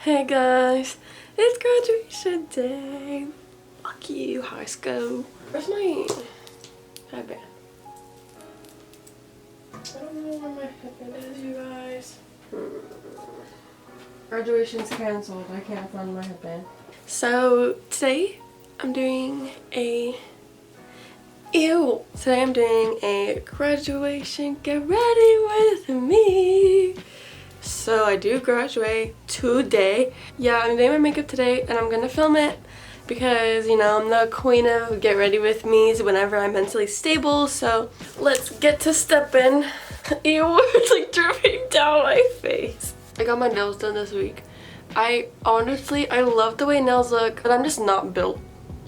Hey guys, it's graduation day. Fuck you, high school. Where's my headband? I don't know where my headband is, you guys. Graduation's cancelled. I can't find my headband. So today I'm doing a graduation get ready with me. So I do graduate today. Yeah, I'm doing my makeup today and I'm gonna film it because, you know, I'm the queen of get ready with me's whenever I'm mentally stable. So let's get to stepping. Ew, it's like dripping down my face. I got my nails done this week. I love the way nails look, but I'm just not built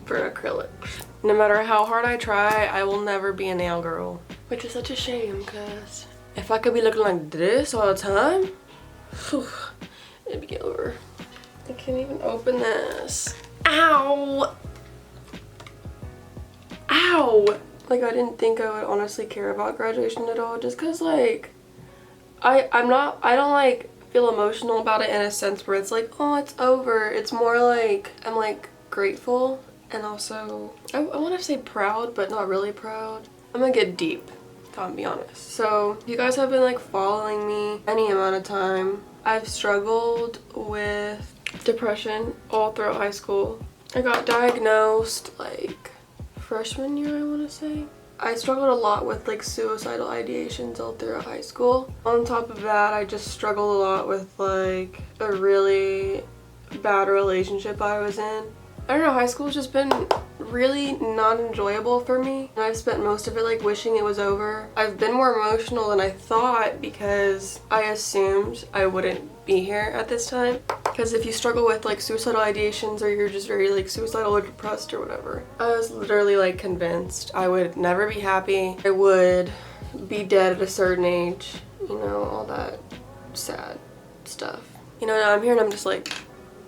for acrylics. No matter how hard I try, I will never be a nail girl. Which is such a shame, because if I could be looking like this all the time, whew, it'd be over. I can't even open this. Ow! Ow! Like, I didn't think I would honestly care about graduation at all, just because, like, I don't, like, feel emotional about it in a sense where it's like, oh, it's over. It's more like, I'm, like, grateful. And also, I want to say proud, but not really proud. I'm gonna get deep, if I'm be honest. So, you guys have been like following me any amount of time. I've struggled with depression all throughout high school. I got diagnosed like freshman year, I want to say. I struggled a lot with like suicidal ideations all throughout high school. On top of that, I just struggled a lot with like a really bad relationship I was in. I don't know, high school's just been really not enjoyable for me. And I've spent most of it like wishing it was over. I've been more emotional than I thought because I assumed I wouldn't be here at this time. Because if you struggle with like suicidal ideations or you're just very like suicidal or depressed or whatever, I was literally like convinced I would never be happy. I would be dead at a certain age, you know, all that sad stuff. You know, now I'm here and I'm just like,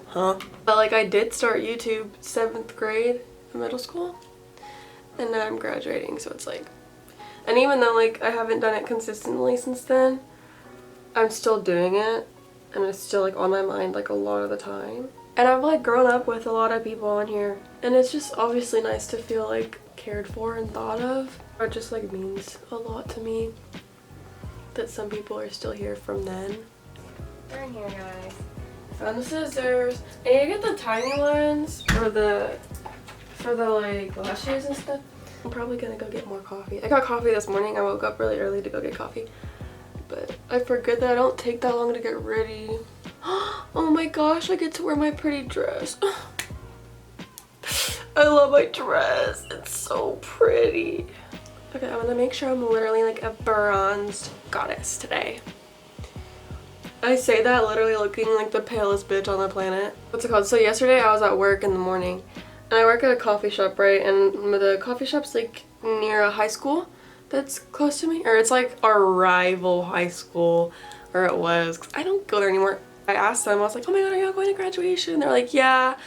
huh? But like I did start YouTube 7th grade in middle school and now I'm graduating, so it's like, and even though like I haven't done it consistently since then, I'm still doing it and it's still like on my mind like a lot of the time. And I've like grown up with a lot of people on here and it's just obviously nice to feel like cared for and thought of. It just like means a lot to me that some people are still here from then. They're in here, guys. Found the scissors. I need to get the tiny ones for the like lashes and stuff. I'm probably gonna go get more coffee. I got coffee this morning. I woke up really early to go get coffee. But I forget that I don't take that long to get ready. Oh my gosh, I get to wear my pretty dress. I love my dress. It's so pretty. Okay, I'm gonna make sure I'm literally like a bronzed goddess today. I say that literally looking like the palest bitch on the planet. What's it called? So yesterday I was at work in the morning and I work at a coffee shop, right? And the coffee shop's like near a high school that's close to me. Or it's like our rival high school, or it was, because I don't go there anymore. I asked them, I was like, oh my god, are y'all going to graduation? They're like, yeah.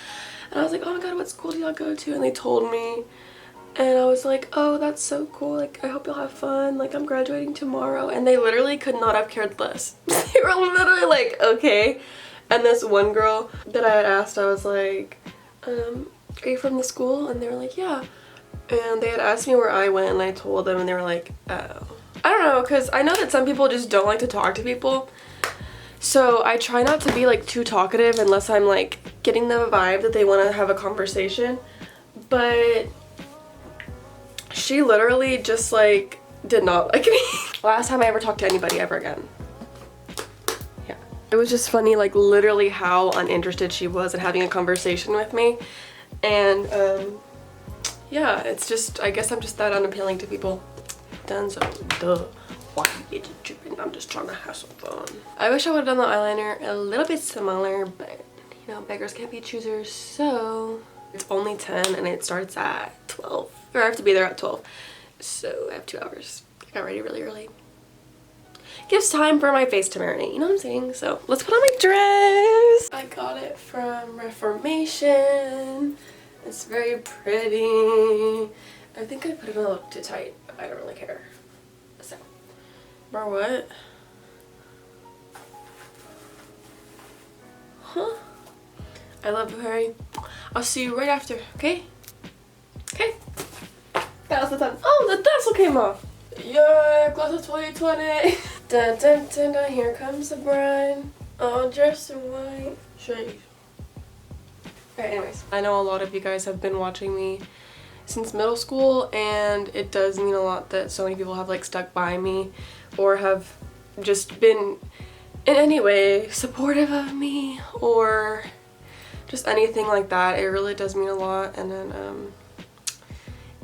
And I was like, oh my god, what school do y'all go to? And they told me. And I was like, oh, that's so cool. Like, I hope you'll have fun. Like, I'm graduating tomorrow. And they literally could not have cared less. They were literally like, okay. And this one girl that I had asked, I was like, are you from the school? And they were like, yeah. And they had asked me where I went and I told them and they were like, oh. I don't know, because I know that some people just don't like to talk to people. So I try not to be like too talkative unless I'm like getting the vibe that they want to have a conversation. But she literally just like did not like me. Last time I ever talked to anybody ever again. Yeah. It was just funny like literally how uninterested she was in having a conversation with me. And yeah, it's just, I guess I'm just that unappealing to people. Dunzo, duh. Why you get tripping? I'm just trying to have some fun. I wish I would have done the eyeliner a little bit smaller, but you know, beggars can't be choosers, so it's only 10 and it starts at 12. Or I have to be there at 12. So I have 2 hours. I got ready really early. Gives time for my face to marinate, you know what I'm saying? So let's put on my dress. I got it from Reformation. It's very pretty. I think I put it a little too tight, but I don't really care. So, bro, what? Huh? I love you, Harry. I'll see you right after, okay? Okay. That was the time. Oh, the tassel came off. Yeah, class of 2020. Dun, dun, dun, dun, here comes the bride. All dressed in white. Shades. Okay, anyways. I know a lot of you guys have been watching me since middle school, and it does mean a lot that so many people have like stuck by me or have just been in any way supportive of me or just anything like that. It really does mean a lot. And then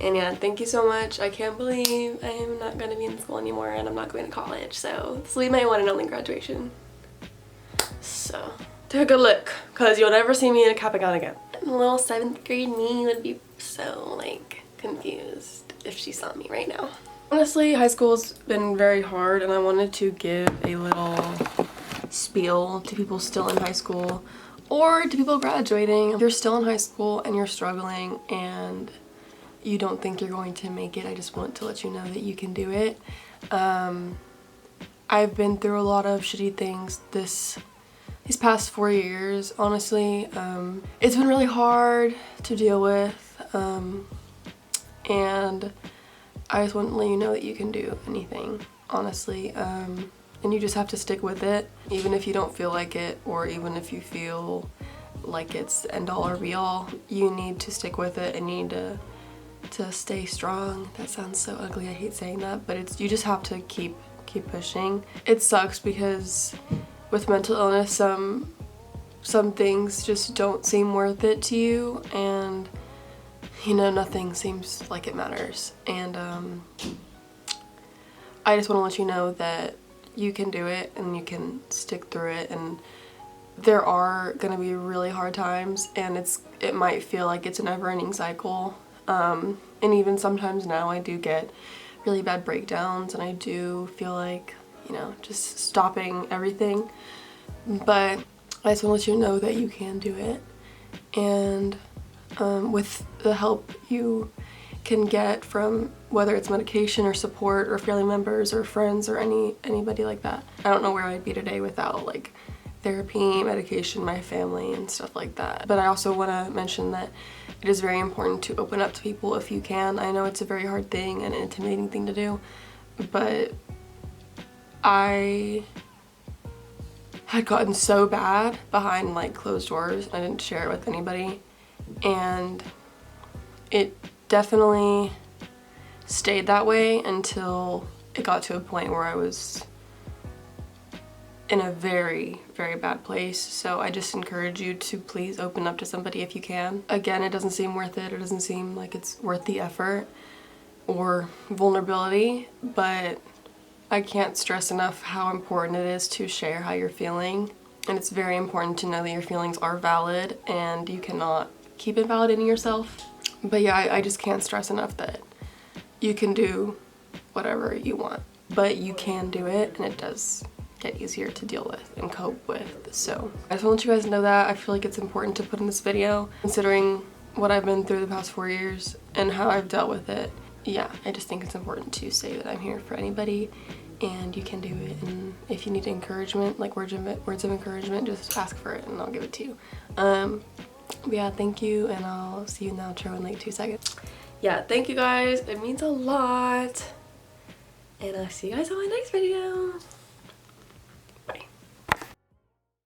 and yeah, thank you so much. I can't believe I am not going to be in school anymore and I'm not going to college, so this will be my one and only graduation. So take a good look, because you'll never see me in a cap and gown again. A little 7th grade me would be so like confused if she saw me right now. Honestly, high school's been very hard, and I wanted to give a little spiel to people still in high school or to people graduating. If you're still in high school and you're struggling and you don't think you're going to make it, I just want to let you know that you can do it. I've been through a lot of shitty things these past 4 years, honestly. It's been really hard to deal with, and I just want to let you know that you can do anything, honestly. And you just have to stick with it, even if you don't feel like it, or even if you feel like it's the end all or be all. You need to stick with it, and you need to stay strong. That sounds so ugly, I hate saying that, but you just have to keep pushing. It sucks because with mental illness, some things just don't seem worth it to you, and you know, nothing seems like it matters. And I just want to let you know that you can do it and you can stick through it, and there are gonna be really hard times, and it might feel like it's a never-ending cycle. And even sometimes now I do get really bad breakdowns and I do feel like, you know, just stopping everything. But I just want to let you know that you can do it, and with the help you can get from whether it's medication or support or family members or friends or anybody like that. I don't know where I'd be today without like therapy, medication, my family, and stuff like that. But I also want to mention that it is very important to open up to people if you can. I know it's a very hard thing and an intimidating thing to do, but I had gotten so bad behind like closed doors. I didn't share it with anybody, and it definitely stayed that way until it got to a point where I was in a very, very bad place. So I just encourage you to please open up to somebody if you can. Again, it doesn't seem worth it. It doesn't seem like it's worth the effort or vulnerability, but I can't stress enough how important it is to share how you're feeling. And it's very important to know that your feelings are valid and you cannot keep invalidating yourself. But yeah, I just can't stress enough that you can do whatever you want, but you can do it, and it does get easier to deal with and cope with. So I just want you guys to know that. I feel like it's important to put in this video considering what I've been through the past 4 years and how I've dealt with it. Yeah, I just think it's important to say that I'm here for anybody and you can do it. And if you need encouragement, like words of encouragement, just ask for it and I'll give it to you. But yeah, thank you, and I'll see you in the outro in like 2 seconds. Yeah, thank you guys. It means a lot. And I'll see you guys on my next video.